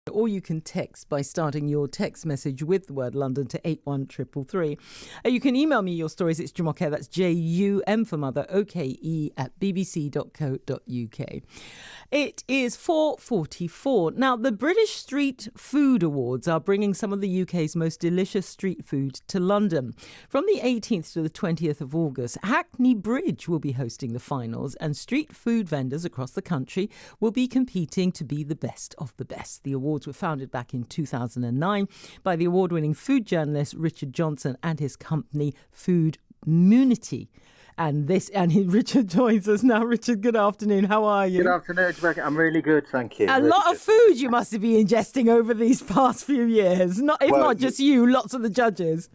Or you can text by starting your text message with the word London to 81333. You can email me your stories. It's Jumoke, that's JUM for mother, OKE at bbc.co.uk. It is 4:44. Now, the British Street Food Awards are bringing some of the UK's most delicious street food to London. From the 18th to the 20th of August, Hackney Bridge will be hosting the finals, and street food vendors across the country will be competing to be the best of the best. The awards were founded back in 2009 by the award-winning food journalist Richard Johnson and his company Food Munity. And Richard joins us now. Richard, good afternoon. How are you? Good afternoon, Rebecca. I'm really good, thank you. A lot of food you must be ingesting over these past few years. Not just you, lots of the judges.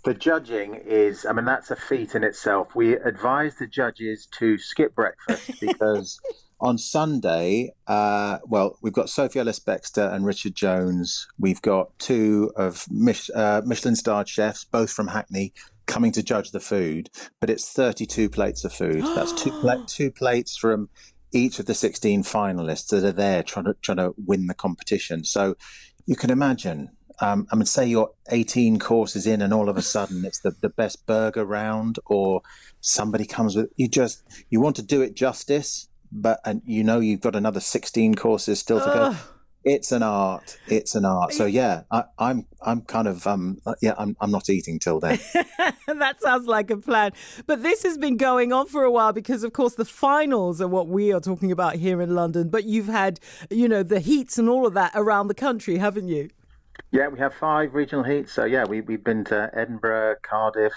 The judging is, that's a feat in itself. We advise the judges to skip breakfast because on Sunday, we've got Sophie Ellis-Bextor and Richard Jones. We've got two of Michelin-starred chefs, both from Hackney, coming to judge the food. But it's 32 plates of food. That's two plates from each of the 16 finalists that are there trying to win the competition. So you can imagine. Say you're 18 courses in and all of a sudden it's the best burger round, or somebody comes with, you want to do it justice, and you've got another 16 courses still to go. It's an art. So yeah, I'm kind of I'm not eating till then. That sounds like a plan. But this has been going on for a while because, of course, the finals are what we are talking about here in London. But you've had, the heats and all of that around the country, haven't you? Yeah, we have 5 regional heats. So yeah, we've been to Edinburgh, Cardiff,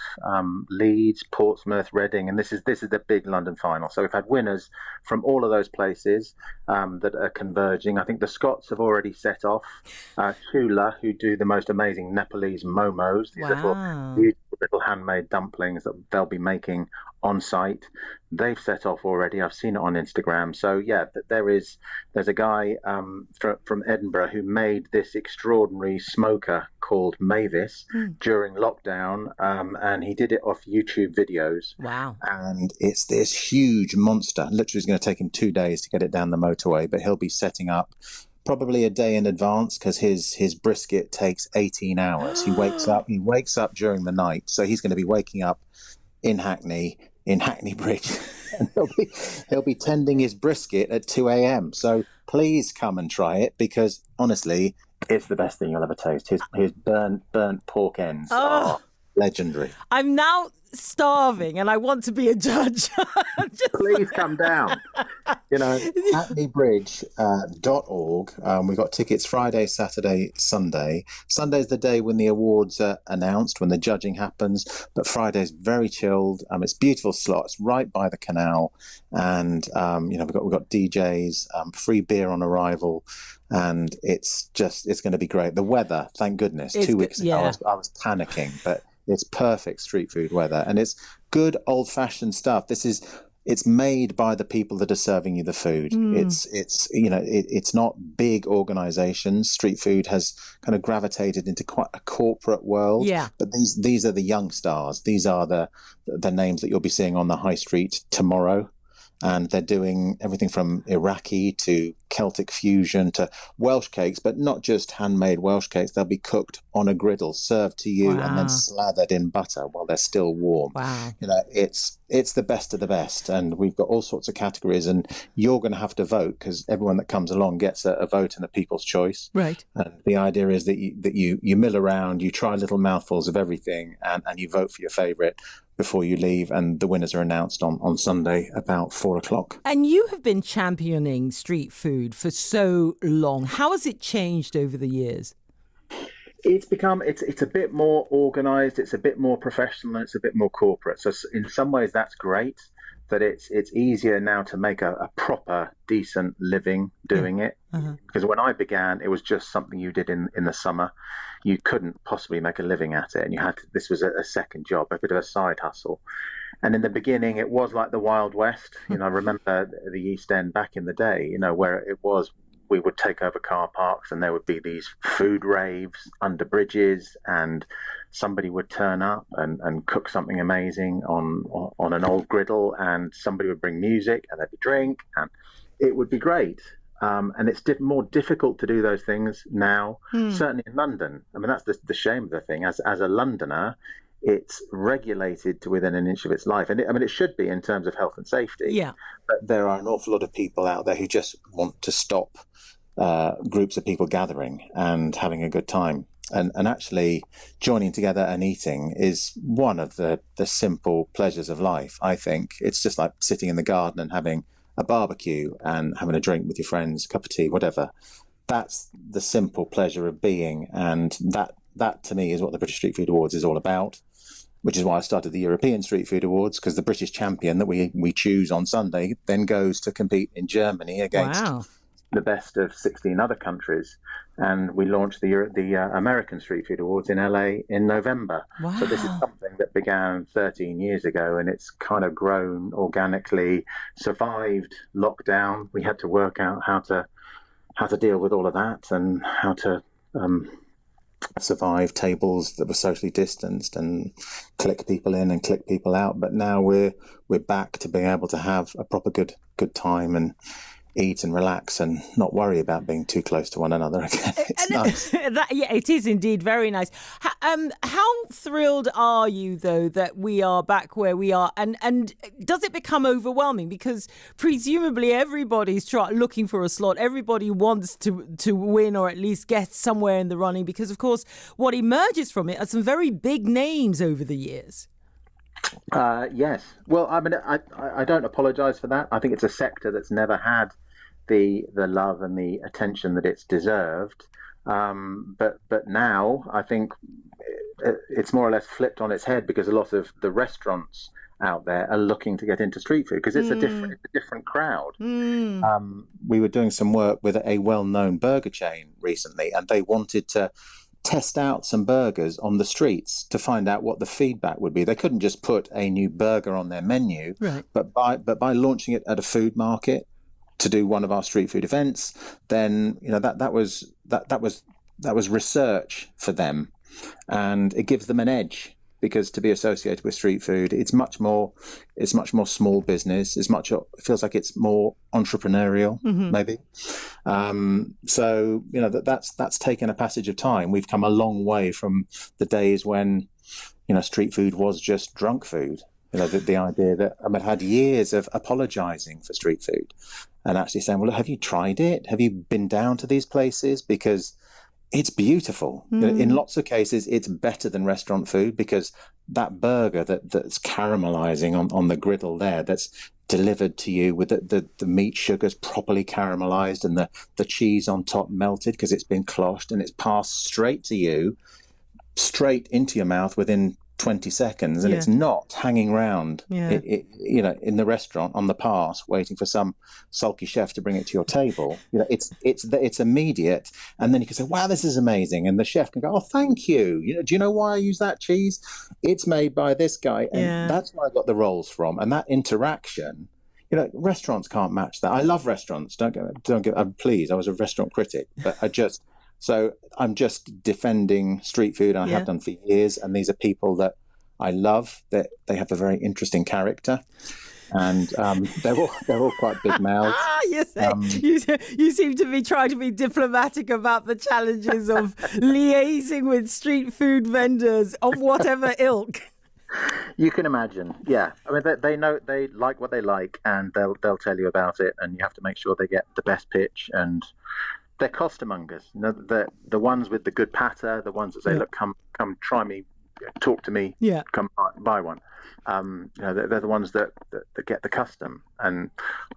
Leeds, Portsmouth, Reading, and this is the big London final. So we've had winners from all of those places that are converging. I think the Scots have already set off. Chula, who do the most amazing Nepalese momos, these beautiful little handmade dumplings that they'll be making on site. They've set off already. I've seen it on Instagram. So yeah, there's a guy from Edinburgh who made this extraordinary smoker called Mavis during lockdown, and he did it off YouTube videos. Wow! And it's this huge monster. Literally, it's going to take him 2 days to get it down the motorway, but he'll be setting up probably a day in advance because his brisket takes 18 hours. He wakes up during the night, so he's going to be waking up in Hackney Bridge, and he'll be tending his brisket at 2 a.m. So please come and try it, because honestly, it's the best thing you'll ever taste. His burnt pork ends are legendary. I'm now starving and I want to be a judge. Please come down. HackneyBridge.org. We've got tickets Friday, Saturday, Sunday. Sunday's the day when the awards are announced, when the judging happens. But Friday's very chilled. It's beautiful slots right by the canal, and we've got DJs, free beer on arrival, and it's going to be great. The weather, thank goodness. 2 weeks ago, I was panicking, but it's perfect street food weather, and it's good old-fashioned stuff. It's made by the people that are serving you the food. It's not big organizations. Street food has kind of gravitated into quite a corporate world. Yeah. But these are the young stars. These are the names that you'll be seeing on the high street tomorrow. And they're doing everything from Iraqi to Celtic fusion to Welsh cakes, but not just handmade Welsh cakes. They'll be cooked on a griddle, served to you, and then slathered in butter while they're still warm. Wow. It's the best of the best, and we've got all sorts of categories, and you're going to have to vote because everyone that comes along gets a vote and a people's choice. Right. And the idea is that you mill around, you try little mouthfuls of everything, and you vote for your favourite before you leave, and the winners are announced on Sunday about 4:00. And you have been championing street food for so long. How has it changed over the years? It's a bit more organised, it's a bit more professional, and it's a bit more corporate. So in some ways that's great, that it's easier now to make a proper, decent living doing it. Because when I began, it was just something you did in the summer. You couldn't possibly make a living at it, and this was a second job, a bit of a side hustle. And in the beginning, it was like the Wild West. I remember the East End back in the day, where it was, we would take over car parks and there would be these food raves under bridges, and somebody would turn up and cook something amazing on an old griddle, and somebody would bring music and there'd be drink, and it would be great. And it's more difficult to do those things now, certainly in London. I mean, that's the shame of the thing. As a Londoner, it's regulated to within an inch of its life. And it should be in terms of health and safety. Yeah. But there are an awful lot of people out there who just want to stop groups of people gathering and having a good time. And actually joining together and eating is one of the simple pleasures of life, I think. It's just like sitting in the garden and having a barbecue and having a drink with your friends, a cup of tea, whatever. That's the simple pleasure of being. And that to me is what the British Street Food Awards is all about, which is why I started the European Street Food Awards, because the British champion that we choose on Sunday then goes to compete in Germany against the best of 16 other countries. And we launched the American Street Food Awards in LA in November. Wow. So this is something that began 13 years ago, and it's kind of grown organically, survived lockdown. We had to work out how to deal with all of that and how to survive tables that were socially distanced and click people in and click people out. But now we're back to being able to have a proper good time and eat and relax and not worry about being too close to one another again. It's nice. It is indeed very nice. How thrilled are you, though, that we are back where we are? And does it become overwhelming? Because presumably everybody's looking for a slot. Everybody wants to win or at least get somewhere in the running, because, of course, what emerges from it are some very big names over the years. Yes. Well, I mean, I don't apologise for that. I think it's a sector that's never had the love and the attention that it's deserved. But now I think it's more or less flipped on its head, because a lot of the restaurants out there are looking to get into street food because it's a different crowd. We were doing some work with a well-known burger chain recently, and they wanted to test out some burgers on the streets to find out what the feedback would be. They couldn't just put a new burger on their menu, right. but by launching it at a food market to do one of our street food events, then that was research for them, and it gives them an edge, because to be associated with street food, it's much more small business. It feels like it's more entrepreneurial, maybe. So that's taken a passage of time. We've come a long way from the days when street food was just drunk food. The idea that I've had years of apologizing for street food and actually saying, well, have you tried it? Have you been down to these places? Because it's beautiful. In lots of cases, it's better than restaurant food, because that burger that's caramelizing on the griddle there, that's delivered to you with the meat sugars properly caramelized and the cheese on top melted because it's been closhed, and it's passed straight to you, straight into your mouth within 20 seconds, and it's not hanging around in the restaurant on the pass waiting for some sulky chef to bring it to your table. It's immediate, and then you can say, wow, this is amazing, and the chef can go, oh, thank you. Do you know why I use that cheese? It's made by this guy, and that's where I got the rolls from. And that interaction, restaurants can't match that. I love restaurants, don't get please, I was a restaurant critic, but I'm just defending street food, and I have done for years. And these are people that I love. That they have a very interesting character, and they're all quite big mouths. You seem to be trying to be diplomatic about the challenges of liaising with street food vendors of whatever ilk. You can imagine, yeah. I mean, they know, they like what they like, and they'll tell you about it, and you have to make sure they get the best pitch. And they're costermongers. The ones with the good patter, the ones that say, look, come try me, talk to me, come buy one. They're the ones that get the custom, and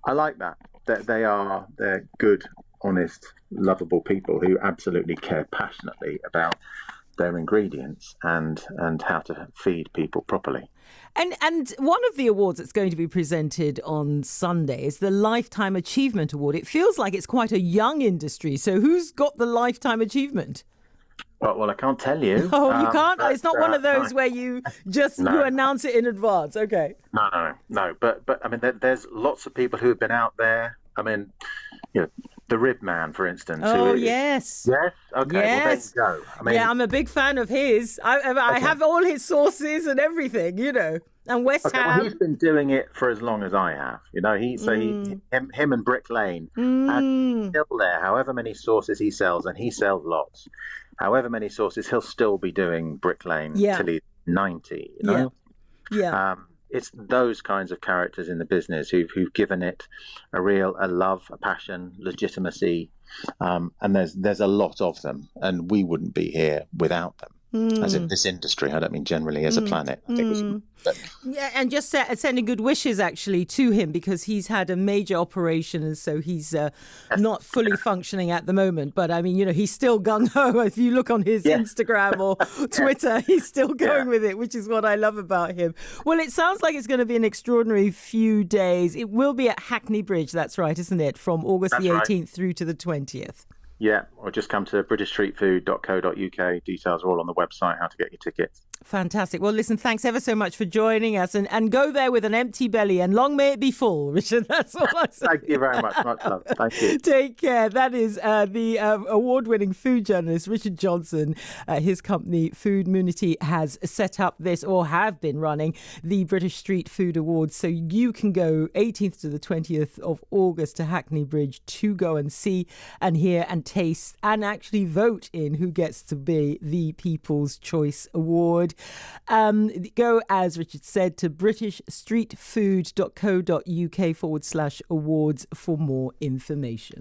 I like that. They're good, honest, lovable people who absolutely care passionately about their ingredients and how to feed people properly. And one of the awards that's going to be presented on Sunday is the Lifetime Achievement Award. It feels like it's quite a young industry. So who's got the Lifetime Achievement? Well, I can't tell you. Oh, you can't? It's not one of those where you just you announce it in advance. Okay. No. But I mean, there's lots of people who have been out there. I mean, the Rib Man, for instance. Oh, yes. Yes? Okay, yes. Well, there you go. I mean, I'm a big fan of his. I have all his sauces and everything, And West Okay, well, Ham. he's been doing it for as long as I have. Him and Brick Lane, and still there. However many sauces he sells, and he sells lots. However many sauces, he'll still be doing Brick Lane till he's 90. You know, it's those kinds of characters in the business who've given it a love, a passion, legitimacy, and there's a lot of them, and we wouldn't be here without them. As in this industry, I don't mean generally as a planet. I think Yeah, and just sending good wishes actually to him, because he's had a major operation, and so he's not fully functioning at the moment. But I mean, he's still gung ho. If you look on his Instagram or Twitter, he's still going with it, which is what I love about him. Well, it sounds like it's going to be an extraordinary few days. It will be at Hackney Bridge. That's right, isn't it? From August the 18th through to the 20th. Yeah, or just come to britishstreetfood.co.uk. Details are all on the website, how to get your tickets. Fantastic. Well, listen, thanks ever so much for joining us, and go there with an empty belly, and long may it be full, Richard. That's all I say. Thank you very much. Much love. Thank you. Take care. That is the award-winning food journalist, Richard Johnson. His company, Foodmunity, has set up this, or have been running, the British Street Food Awards. So you can go 18th to the 20th of August to Hackney Bridge to go and see and hear and taste and actually vote in who gets to be the People's Choice Award. Go, as Richard said, to britishstreetfood.co.uk /awards for more information.